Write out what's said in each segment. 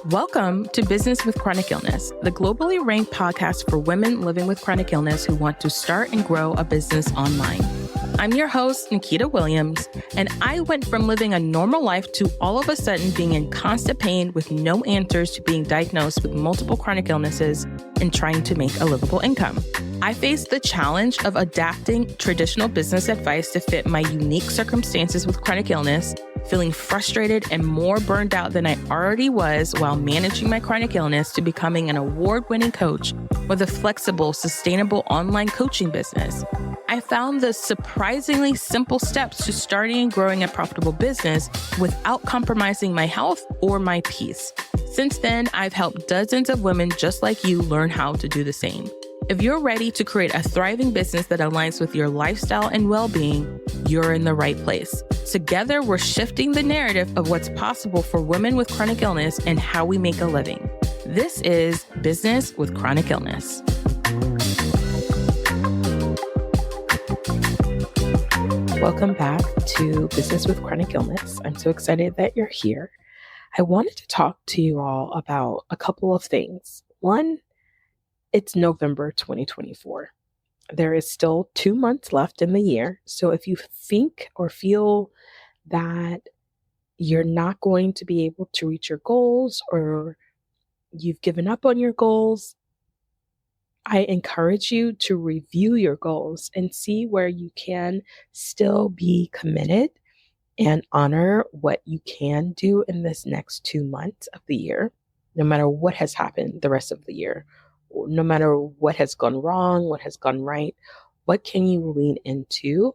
Welcome to Business with Chronic Illness, the globally ranked podcast for women living with chronic illness who want to start and grow a business online. I'm your host, Nikita Williams, and I went from living a normal life to all of a sudden being in constant pain with no answers to being diagnosed with multiple chronic illnesses and trying to make a livable income. I faced the challenge of adapting traditional business advice to fit my unique circumstances with chronic illness, feeling frustrated and more burned out than I already was while managing my chronic illness, to becoming an award-winning coach with a flexible, sustainable online coaching business. I found the surprisingly simple steps to starting and growing a profitable business without compromising my health or my peace. Since then, I've helped dozens of women just like you learn how to do the same. If you're ready to create a thriving business that aligns with your lifestyle and well-being, you're in the right place. Together, we're shifting the narrative of what's possible for women with chronic illness and how we make a living. This is Business with Chronic Illness. Welcome back to Business with Chronic Illness. I'm so excited that you're here. I wanted to talk to you all about a couple of things. One, it's November 2024. There is still 2 months left in the year. So if you think or feel that you're not going to be able to reach your goals or you've given up on your goals, I encourage you to review your goals and see where you can still be committed and honor what you can do in this next 2 months of the year, no matter what has happened the rest of the year. No matter what has gone wrong, what has gone right, what can you lean into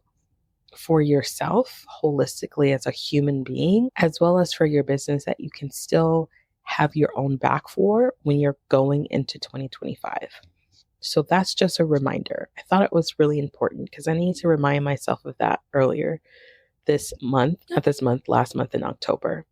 for yourself holistically as a human being, as well as for your business that you can still have your own back for when you're going into 2025. So that's just a reminder. I thought it was really important because I need to remind myself of that earlier last month in October.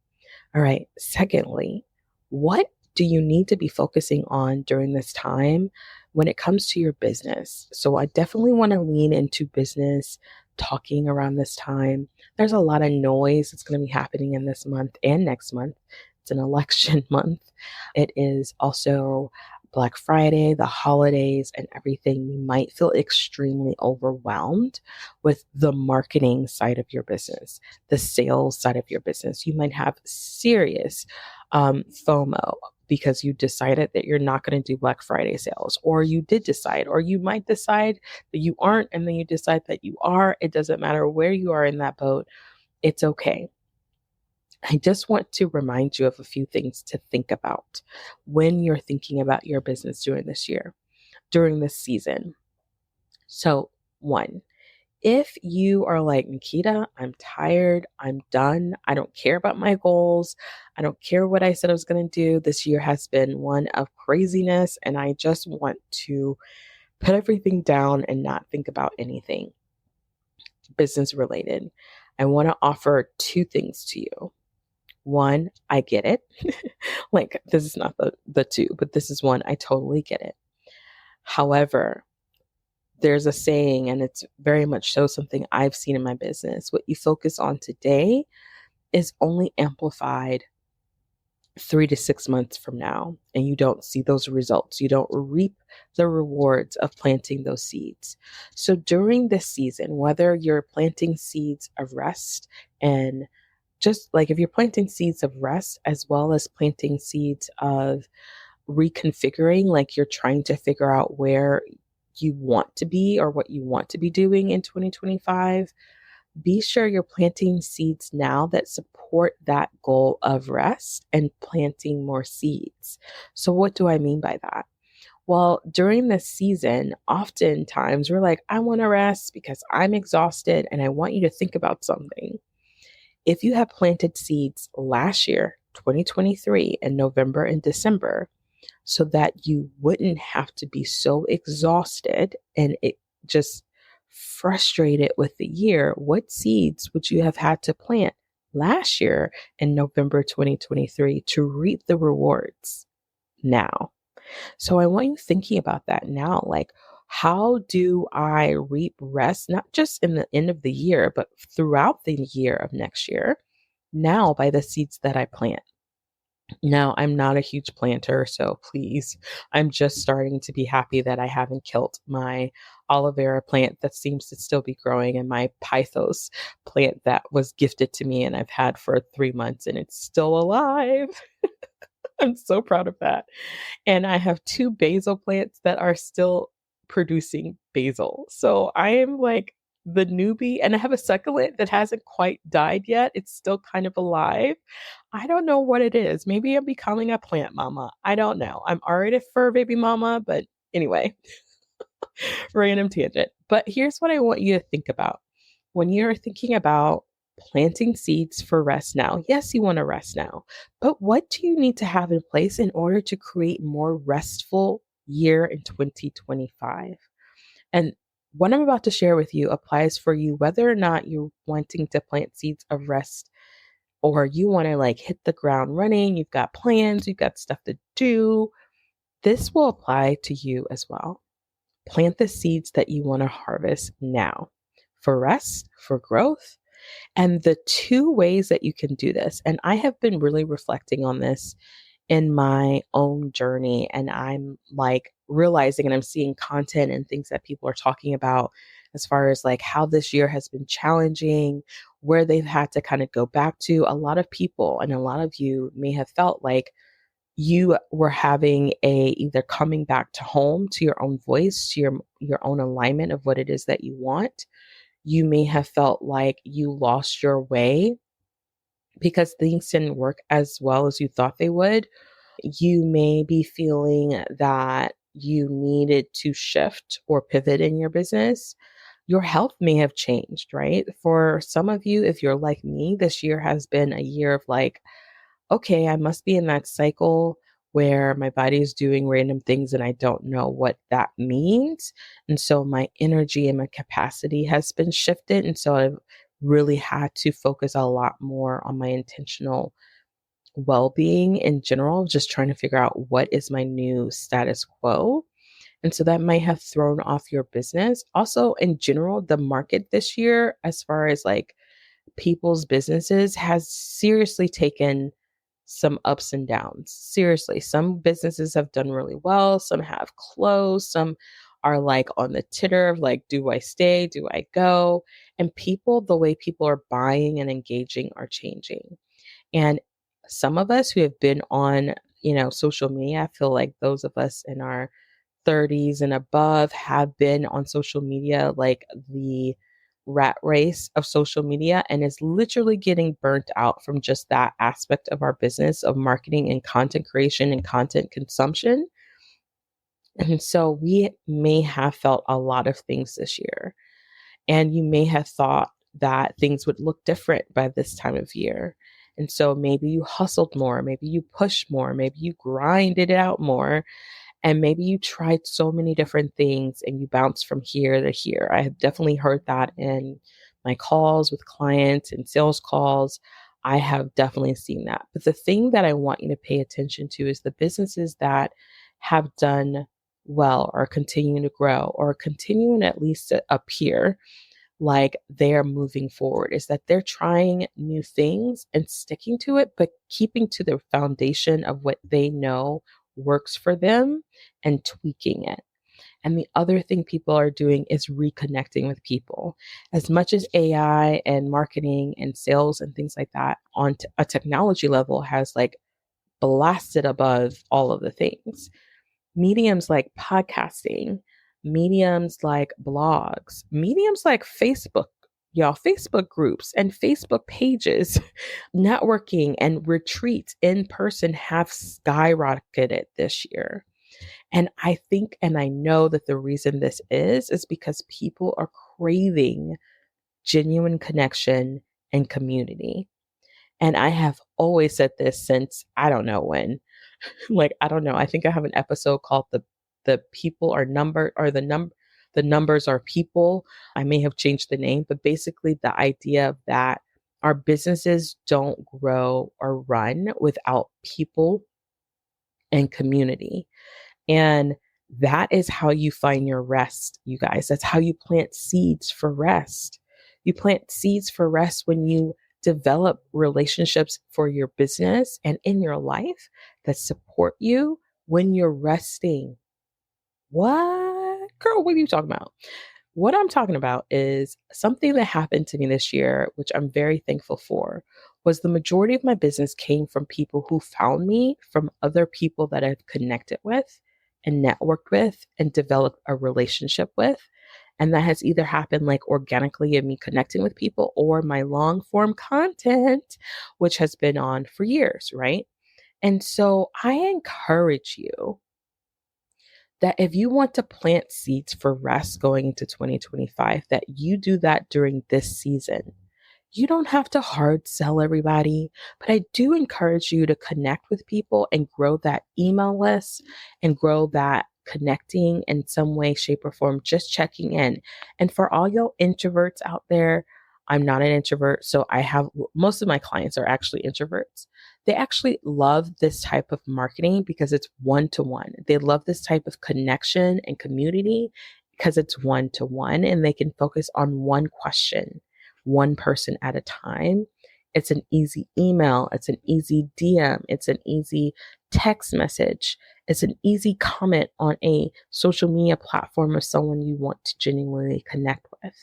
All right. Secondly, what do you need to be focusing on during this time when it comes to your business? So I definitely want to lean into business talking around this time. There's a lot of noise that's going to be happening in this month and next month. It's an election month. It is also Black Friday, the holidays, and everything. You might feel extremely overwhelmed with the marketing side of your business, the sales side of your business. You might have serious FOMO because you decided that you're not going to do Black Friday sales, or you did decide, or you might decide that you aren't, and then you decide that you are. It doesn't matter where you are in that boat. It's okay. I just want to remind you of a few things to think about when you're thinking about your business during this season. So, one, if you are like, Nikita, I'm tired, I'm done, I don't care about my goals, I don't care what I said I was going to do. This year has been one of craziness, and I just want to put everything down and not think about anything business related. I want to offer two things to you. One, I get it. Like, this is not the two, but this is one, I totally get it. However, there's a saying, and it's very much so something I've seen in my business. What you focus on today is only amplified 3 to 6 months from now, and you don't see those results. You don't reap the rewards of planting those seeds. So during this season, whether you're planting seeds of rest, and just like if you're planting seeds of rest as well as planting seeds of reconfiguring, like you're trying to figure out where you want to be or what you want to be doing in 2025, be sure you're planting seeds now that support that goal of rest and planting more seeds. So what do I mean by that? Well, during this season, oftentimes we're like, I want to rest because I'm exhausted, and I want you to think about something. If you have planted seeds last year, 2023, in November and December, so that you wouldn't have to be so exhausted and it just frustrated with the year, what seeds would you have had to plant last year in November 2023 to reap the rewards now? So I want you thinking about that now. Like, how do I reap rest, not just in the end of the year, but throughout the year of next year, now by the seeds that I plant? Now, I'm not a huge planter, so please, I'm just starting to be happy that I haven't killed my aloe vera plant that seems to still be growing and my pythos plant that was gifted to me and I've had for 3 months and it's still alive. I'm so proud of that. And I have two basil plants that are still producing basil. So I am like the newbie, and I have a succulent that hasn't quite died yet. It's still kind of alive. I don't know what it is. Maybe I'm becoming a plant mama. I don't know. I'm already a fur baby mama, but anyway, random tangent. But here's what I want you to think about when you're thinking about planting seeds for rest now. Yes, you want to rest now, but what do you need to have in place in order to create more restful year in 2025? And what I'm about to share with you applies for you whether or not you're wanting to plant seeds of rest or you want to like hit the ground running, you've got plans, you've got stuff to do. This will apply to you as well. Plant the seeds that you want to harvest now for rest, for growth, and the two ways that you can do this. And I have been really reflecting on this in my own journey. And I'm like realizing and I'm seeing content and things that people are talking about as far as like how this year has been challenging, where they've had to kind of go back to. A lot of people and a lot of you may have felt like you were having a either coming back to home to your own voice, to your own alignment of what it is that you want. You may have felt like you lost your way because things didn't work as well as you thought they would. You may be feeling that you needed to shift or pivot in your business. Your health may have changed, right? For some of you, if you're like me, this year has been a year of like, okay, I must be in that cycle where my body is doing random things and I don't know what that means. And so my energy and my capacity has been shifted. And so I've really had to focus a lot more on my intentional well being in general, just trying to figure out what is my new status quo. And so that might have thrown off your business. Also, in general, the market this year, as far as like people's businesses, has seriously taken some ups and downs. Seriously, some businesses have done really well, some have closed, some are like on the titter of like, do I stay? Do I go? And people, the way people are buying and engaging are changing. And some of us who have been on, social media, I feel like those of us in our 30s and above have been on social media like the rat race of social media and is literally getting burnt out from just that aspect of our business of marketing and content creation and content consumption. And so we may have felt a lot of things this year. And you may have thought that things would look different by this time of year. And so maybe you hustled more, maybe you pushed more, maybe you grinded it out more, and maybe you tried so many different things and you bounced from here to here. I have definitely heard that in my calls with clients and sales calls. I have definitely seen that. But the thing that I want you to pay attention to is the businesses that have done well or continuing to grow or continuing at least to appear like they're moving forward is that they're trying new things and sticking to it, but keeping to the foundation of what they know works for them and tweaking it. And the other thing people are doing is reconnecting with people. As much as AI and marketing and sales and things like that on a technology level has like blasted above all of the things, mediums like podcasting, mediums like blogs, mediums like Facebook, y'all, Facebook groups and Facebook pages, networking and retreats in person have skyrocketed this year. And I think and I know that the reason this is because people are craving genuine connection and community. And I have always said this since I don't know when, like I don't know. I think I have an episode called the people are number or the numbers are people. I may have changed the name, but basically the idea of that our businesses don't grow or run without people and community. And that is how you find your rest, you guys. That's how you plant seeds for rest. You plant seeds for rest when you Develop relationships for your business and in your life that support you when you're resting. What? Girl, what are you talking about? What I'm talking about is something that happened to me this year, which I'm very thankful for, was the majority of my business came from people who found me from other people that I've connected with and networked with and developed a relationship with. And that has either happened like organically in me connecting with people or my long form content, which has been on for years, right? And so I encourage you that if you want to plant seeds for rest going into 2025, that you do that during this season. You don't have to hard sell everybody, but I do encourage you to connect with people and grow that email list and grow that connecting in some way, shape, or form, just checking in. And for all your introverts out there, I'm not an introvert, so I have most of my clients are actually introverts. They actually love this type of marketing because it's one to one. They love this type of connection and community because it's one to one and they can focus on one question, one person at a time. It's an easy email, it's an easy DM, it's an easy text message, it's an easy comment on a social media platform of someone you want to genuinely connect with.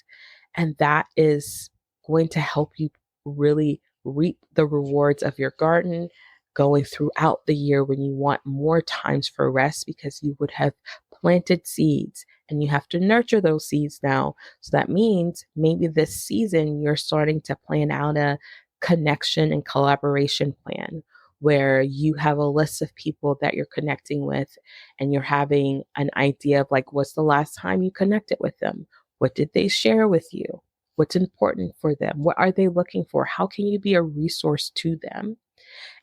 And that is going to help you really reap the rewards of your garden going throughout the year when you want more times for rest because you would have planted seeds and you have to nurture those seeds now. So that means maybe this season you're starting to plan out a connection and collaboration plan where you have a list of people that you're connecting with and you're having an idea of like, what's the last time you connected with them? What did they share with you? What's important for them? What are they looking for? How can you be a resource to them?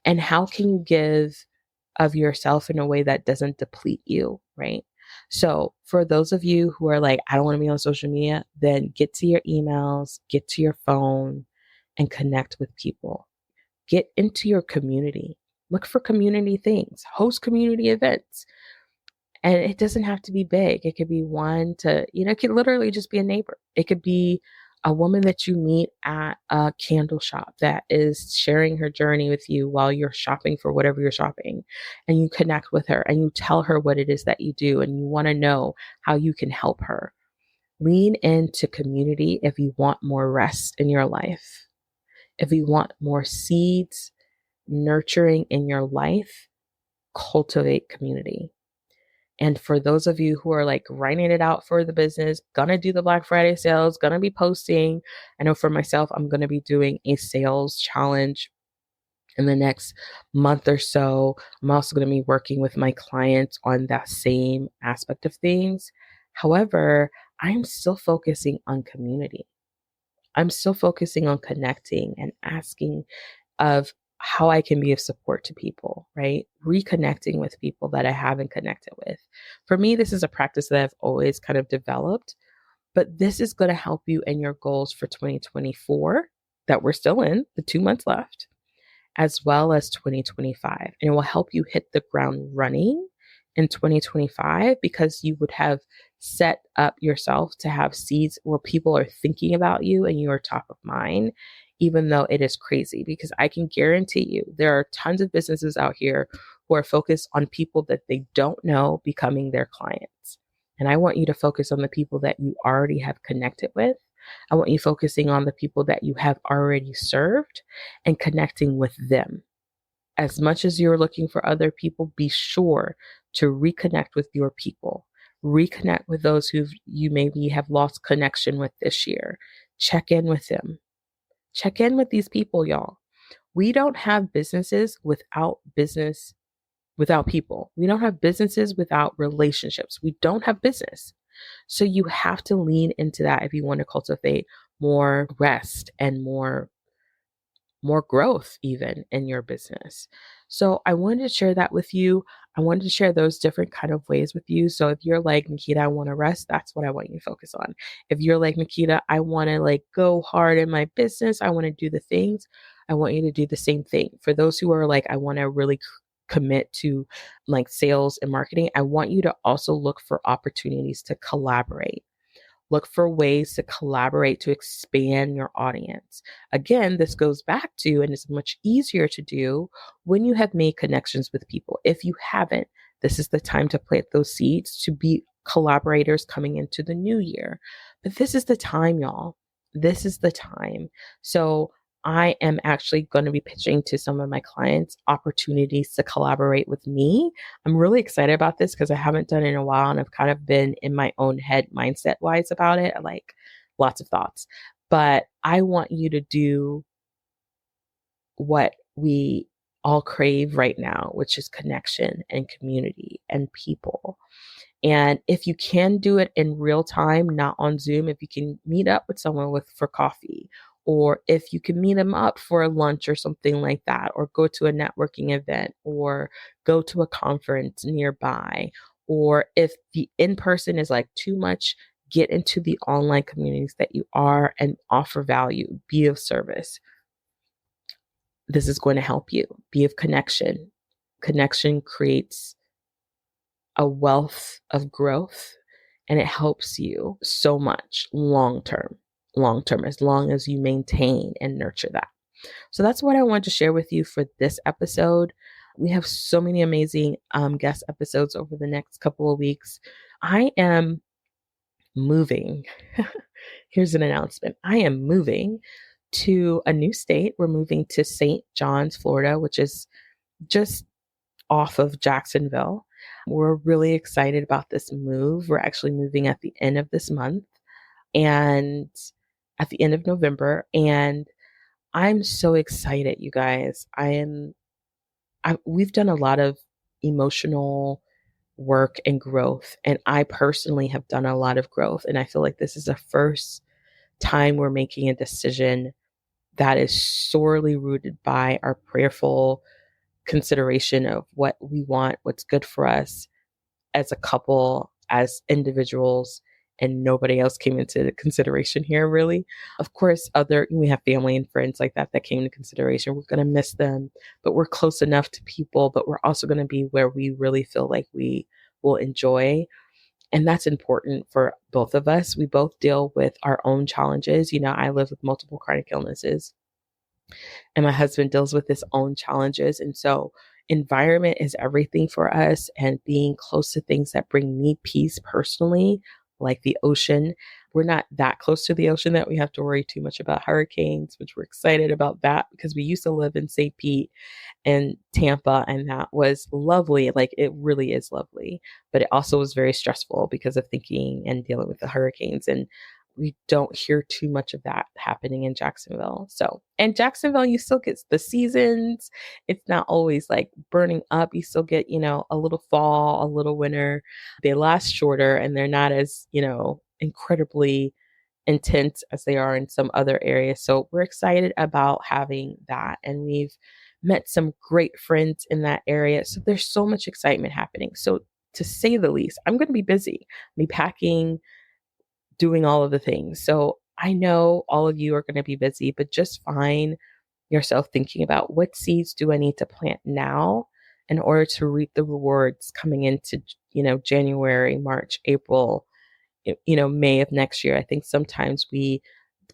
And how can you give of yourself in a way that doesn't deplete you, right? So, for those of you who are like, I don't want to be on social media, then get to your emails, get to your phone, and connect with people. Get into your community. Look for community things, host community events. And it doesn't have to be big. It could be one to, it could literally just be a neighbor. It could be a woman that you meet at a candle shop that is sharing her journey with you while you're shopping for whatever you're shopping. And you connect with her and you tell her what it is that you do and you want to know how you can help her. Lean into community if you want more rest in your life. If you want more seeds nurturing in your life, cultivate community. And for those of you who are like writing it out for the business, gonna do the Black Friday sales, gonna be posting. I know for myself, I'm gonna be doing a sales challenge in the next month or so. I'm also gonna be working with my clients on that same aspect of things. However, I'm still focusing on community. I'm still focusing on connecting and asking of how I can be of support to people, right? Reconnecting with people that I haven't connected with. For me, this is a practice that I've always kind of developed, but this is going to help you in your goals for 2024 that we're still in, the 2 months left, as well as 2025. And it will help you hit the ground running in 2025 because you would have set up yourself to have seeds where people are thinking about you and you are top of mind, even though it is crazy. Because I can guarantee you, there are tons of businesses out here who are focused on people that they don't know becoming their clients. And I want you to focus on the people that you already have connected with. I want you focusing on the people that you have already served and connecting with them. As much as you're looking for other people, be sure to reconnect with your people. Reconnect with those who you maybe have lost connection with this year. Check in with them. Check in with these people, y'all. We don't have businesses without people. We don't have businesses without relationships. We don't have business. So you have to lean into that if you want to cultivate more rest and more growth even in your business. So I wanted to share that with you. I wanted to share those different kind of ways with you. So if you're like, Nikita, I want to rest, that's what I want you to focus on. If you're like, Nikita, I want to like go hard in my business, I want to do the things, I want you to do the same thing. For those who are like, I want to really commit to like sales and marketing, I want you to also look for opportunities to collaborate. Look for ways to collaborate to expand your audience. Again, this goes back to, and it's much easier to do when you have made connections with people. If you haven't, this is the time to plant those seeds to be collaborators coming into the new year. But this is the time, y'all. This is the time. So I am actually going to be pitching to some of my clients opportunities to collaborate with me. I'm really excited about this because I haven't done it in a while and I've kind of been in my own head mindset wise about it. I like lots of thoughts, but I want you to do what we all crave right now, which is connection and community and people. And if you can do it in real time, not on Zoom, if you can meet up with someone for coffee, or if you can meet them up for a lunch or something like that, or go to a networking event, or go to a conference nearby, or if the in-person is like too much, get into the online communities that you are and offer value, be of service. This is going to help you. Be of connection. Connection creates a wealth of growth and it helps you so much long term, as long as you maintain and nurture that. So that's what I wanted to share with you for this episode. We have so many amazing guest episodes over the next couple of weeks. I am moving. Here's an announcement. I am moving to a new state. We're moving to St. John's, Florida, which is just off of Jacksonville. We're really excited about this move. We're actually moving at the end of this month and at the end of November. And I'm so excited, you guys. We've done a lot of emotional work and growth. And I personally have done a lot of growth. And I feel like this is the first time we're making a decision that is sorely rooted by our prayerful consideration of what we want, what's good for us as a couple, as individuals, and nobody else came into consideration here, really. Of course, we have family and friends like that came into consideration. We're going to miss them, but we're close enough to people, but we're also going to be where we really feel like we will enjoy. And that's important for both of us. We both deal with our own challenges. I live with multiple chronic illnesses and my husband deals with his own challenges. And so environment is everything for us, and being close to things that bring me peace personally, like the ocean. We're not that close to the ocean that we have to worry too much about hurricanes, which we're excited about that because we used to live in St. Pete and Tampa, and that was lovely. Like, it really is lovely, but it also was very stressful because of thinking and dealing with the hurricanes. And we don't hear too much of that happening in Jacksonville. So, and Jacksonville, you still get the seasons. It's not always like burning up. You still get, a little fall, a little winter. They last shorter and they're not as, incredibly intense as they are in some other areas. So we're excited about having that. And we've met some great friends in that area. So there's so much excitement happening. So to say the least, I'm going to be busy. Me packing, doing all of the things. So I know all of you are going to be busy, but just find yourself thinking about what seeds do I need to plant now in order to reap the rewards coming into, January, March, April, May of next year. I think sometimes we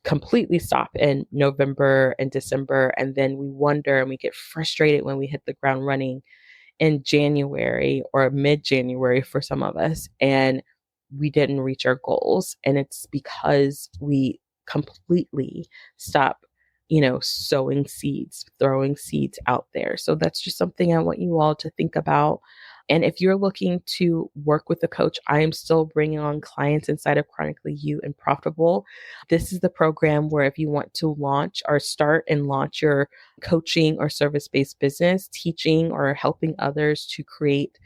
completely stop in November and December, and then we wonder and we get frustrated when we hit the ground running in January or mid-January for some of us, and we didn't reach our goals. And it's because we completely stop, sowing seeds, throwing seeds out there. So that's just something I want you all to think about. And if you're looking to work with a coach, I am still bringing on clients inside of Chronically You and Profitable. This is the program where if you want to launch or start and launch your coaching or service-based business, teaching or helping others to create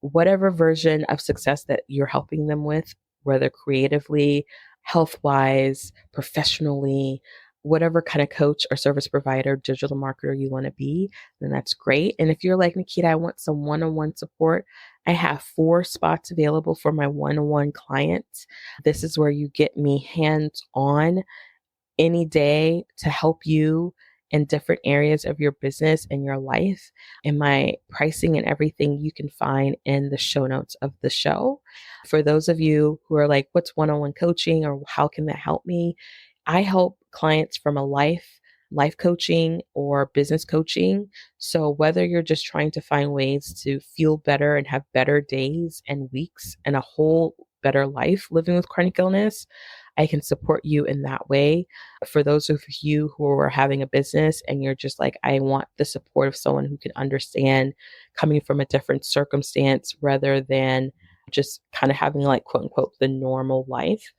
whatever version of success that you're helping them with, whether creatively, health-wise, professionally, whatever kind of coach or service provider, digital marketer you want to be, then that's great. And if you're like, Nikita, I want some one-on-one support, I have 4 spots available for my one-on-one clients. This is where you get me hands-on any day to help you in different areas of your business and your life. And my pricing and everything you can find in the show notes of the show. For those of you who are like, what's one-on-one coaching or how can that help me? I help clients from a life coaching or business coaching. So whether you're just trying to find ways to feel better and have better days and weeks and a whole better life living with chronic illness, I can support you in that way. For those of you who are having a business and you're just like, I want the support of someone who can understand coming from a different circumstance rather than just kind of having like quote unquote the normal life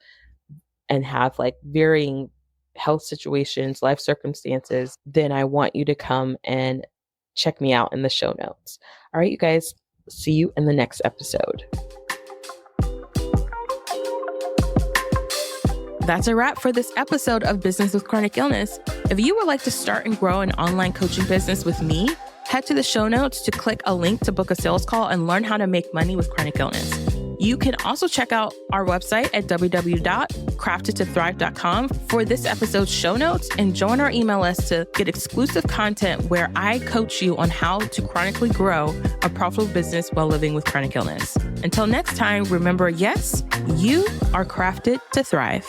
and have like varying health situations, life circumstances, then I want you to come and check me out in the show notes. All right, you guys, see you in the next episode. That's a wrap for this episode of Business with Chronic Illness. If you would like to start and grow an online coaching business with me, head to the show notes to click a link to book a sales call and learn how to make money with chronic illness. You can also check out our website at www.craftedtothrive.com for this episode's show notes and join our email list to get exclusive content where I coach you on how to chronically grow a profitable business while living with chronic illness. Until next time, remember, yes, you are crafted to thrive.